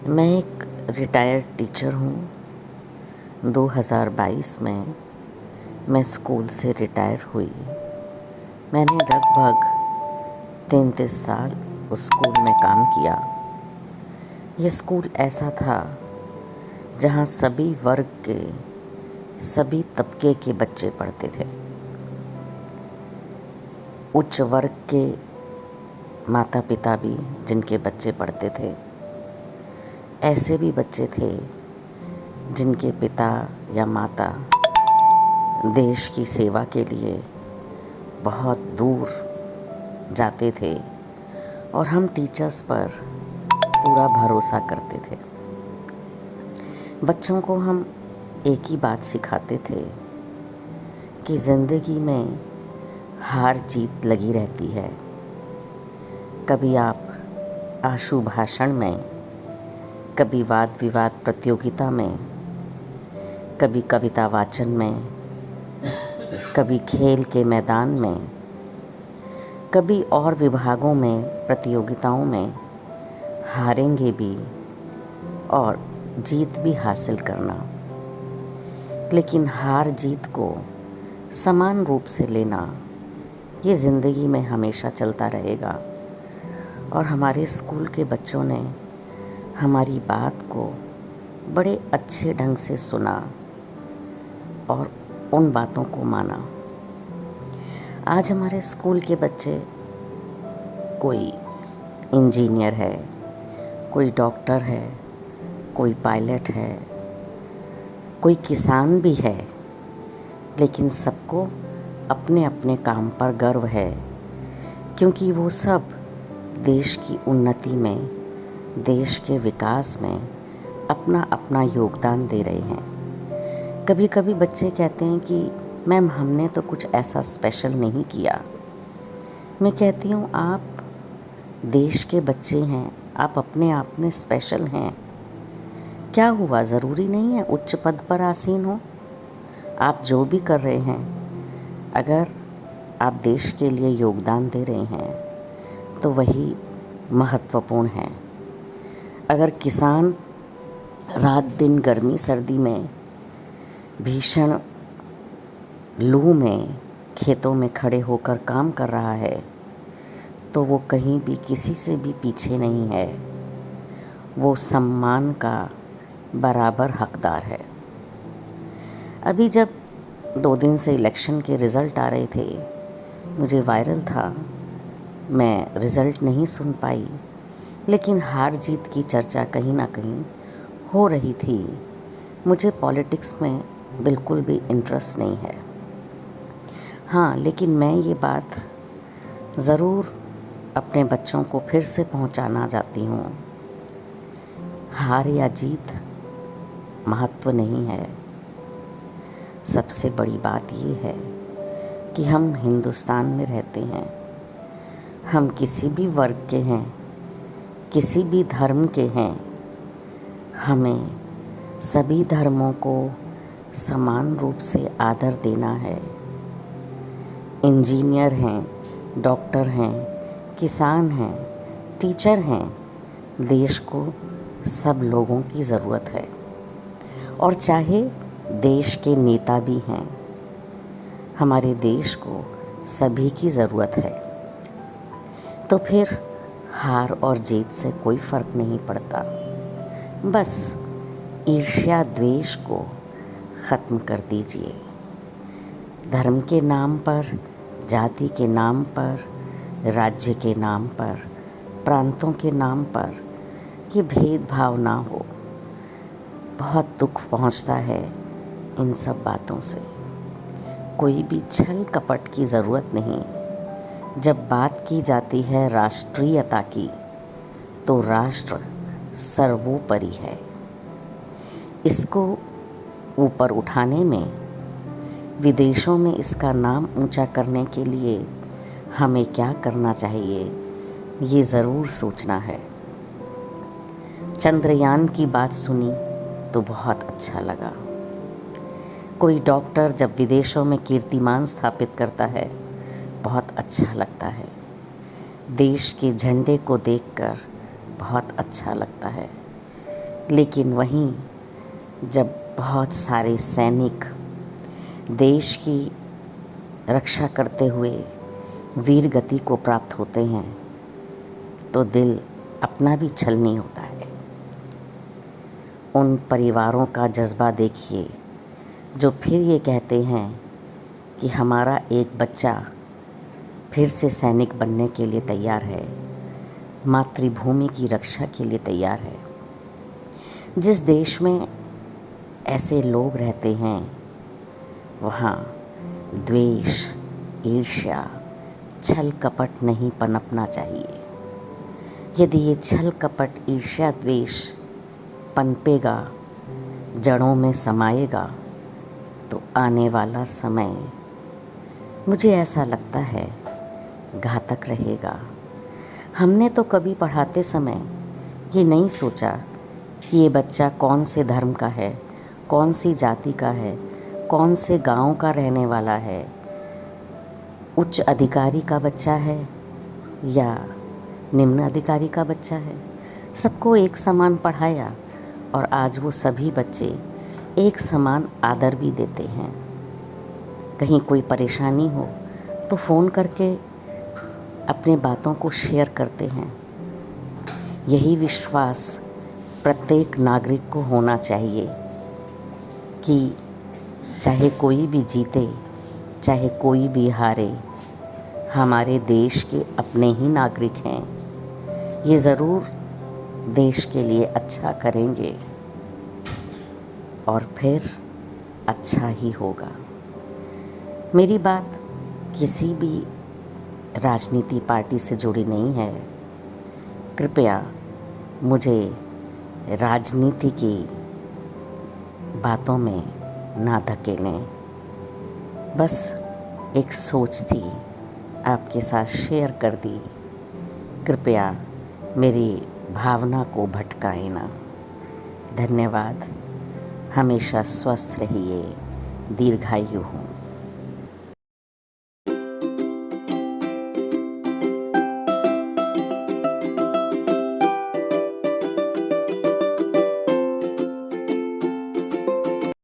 मैं एक retired teacher हूँ। 2022 में मैं स्कूल से रिटायर हुई। मैंने लगभग 33 साल उस स्कूल में काम किया। ये स्कूल ऐसा था जहाँ सभी वर्ग के, सभी तबके के बच्चे पढ़ते थे। उच्च वर्ग के माता पिता भी जिनके बच्चे पढ़ते थे, ऐसे भी बच्चे थे जिनके पिता या माता देश की सेवा के लिए बहुत दूर जाते थे और हम टीचर्स पर पूरा भरोसा करते थे। बच्चों को हम एक ही बात सिखाते थे कि ज़िंदगी में हार जीत लगी रहती है। कभी आप आशु भाषण में, कभी वाद विवाद प्रतियोगिता में, कभी कविता वाचन में, कभी खेल के मैदान में, कभी और विभागों में प्रतियोगिताओं में हारेंगे भी और जीत भी हासिल करना। लेकिन हार जीत को समान रूप से लेना ये ज़िंदगी में हमेशा चलता रहेगा। और हमारे स्कूल के बच्चों ने हमारी बात को बड़े अच्छे ढंग से सुना और उन बातों को माना। आज हमारे स्कूल के बच्चे, कोई इंजीनियर है, कोई डॉक्टर है, कोई पायलट है, कोई किसान भी है, लेकिन सबको अपने अपने काम पर गर्व है, क्योंकि वो सब देश की उन्नति में, देश के विकास में अपना अपना योगदान दे रहे हैं। कभी कभी बच्चे कहते हैं कि मैम हमने तो कुछ ऐसा स्पेशल नहीं किया। मैं कहती हूँ आप देश के बच्चे हैं, आप अपने आप में स्पेशल हैं। क्या हुआ, ज़रूरी नहीं है उच्च पद पर आसीन हो। आप जो भी कर रहे हैं, अगर आप देश के लिए योगदान दे रहे हैं तो वही महत्वपूर्ण है। अगर किसान रात दिन गर्मी सर्दी में, भीषण लू में खेतों में खड़े होकर काम कर रहा है तो वो कहीं भी किसी से भी पीछे नहीं है, वो सम्मान का बराबर हकदार है। अभी जब 2 दिन से इलेक्शन के रिज़ल्ट आ रहे थे, मुझे वायरल था, मैं रिज़ल्ट नहीं सुन पाई, लेकिन हार जीत की चर्चा कहीं ना कहीं हो रही थी। मुझे पॉलिटिक्स में बिल्कुल भी इंटरेस्ट नहीं है। हाँ, लेकिन मैं ये बात ज़रूर अपने बच्चों को फिर से पहुंचाना चाहती हूँ। हार या जीत महत्व नहीं है। सबसे बड़ी बात ये है कि हम हिंदुस्तान में रहते हैं। हम किसी भी वर्ग के हैं, किसी भी धर्म के हैं, हमें सभी धर्मों को समान रूप से आदर देना है। इंजीनियर हैं, डॉक्टर हैं, किसान हैं, टीचर हैं, देश को सब लोगों की ज़रूरत है। और चाहे देश के नेता भी हैं, हमारे देश को सभी की ज़रूरत है। तो फिर हार और जीत से कोई फ़र्क नहीं पड़ता। बस ईर्ष्या द्वेष को ख़त्म कर दीजिए। धर्म के नाम पर, जाति के नाम पर, राज्य के नाम पर, प्रांतों के नाम पर ये भेदभाव ना हो। बहुत दुख पहुंचता है इन सब बातों से। कोई भी छल कपट की ज़रूरत नहीं। जब बात की जाती है राष्ट्रीयता की, तो राष्ट्र सर्वोपरि है। इसको ऊपर उठाने में, विदेशों में इसका नाम ऊंचा करने के लिए हमें क्या करना चाहिए, ये ज़रूर सोचना है। चंद्रयान की बात सुनी तो बहुत अच्छा लगा। कोई डॉक्टर जब विदेशों में कीर्तिमान स्थापित करता है, बहुत अच्छा लगता है। देश के झंडे को देखकर बहुत अच्छा लगता है। लेकिन वहीं जब बहुत सारे सैनिक देश की रक्षा करते हुए वीर गति को प्राप्त होते हैं तो दिल अपना भी छलनी होता है। उन परिवारों का जज्बा देखिए जो फिर ये कहते हैं कि हमारा एक बच्चा फिर से सैनिक बनने के लिए तैयार है, मातृभूमि की रक्षा के लिए तैयार है। जिस देश में ऐसे लोग रहते हैं वहाँ द्वेष, ईर्ष्या, छल कपट नहीं पनपना चाहिए। यदि ये छल कपट, ईर्ष्या, द्वेष पनपेगा, जड़ों में समाएगा तो आने वाला समय मुझे ऐसा लगता है घातक रहेगा। हमने तो कभी पढ़ाते समय ये नहीं सोचा कि ये बच्चा कौन से धर्म का है, कौन सी जाति का है, कौन से गांव का रहने वाला है, उच्च अधिकारी का बच्चा है या निम्न अधिकारी का बच्चा है। सबको एक समान पढ़ाया और आज वो सभी बच्चे एक समान आदर भी देते हैं। कहीं कोई परेशानी हो तो फ़ोन करके अपने बातों को शेयर करते हैं। यही विश्वास प्रत्येक नागरिक को होना चाहिए कि चाहे कोई भी जीते, चाहे कोई भी हारे, हमारे देश के अपने ही नागरिक हैं। ये ज़रूर देश के लिए अच्छा करेंगे और फिर अच्छा ही होगा। मेरी बात किसी भी राजनीति पार्टी से जुड़ी नहीं है। कृपया मुझे राजनीति की बातों में ना धकेलें। बस एक सोच थी, आपके साथ शेयर कर दी। कृपया मेरी भावना को भटकाएं ना। धन्यवाद। हमेशा स्वस्थ रहिए, दीर्घायु हों।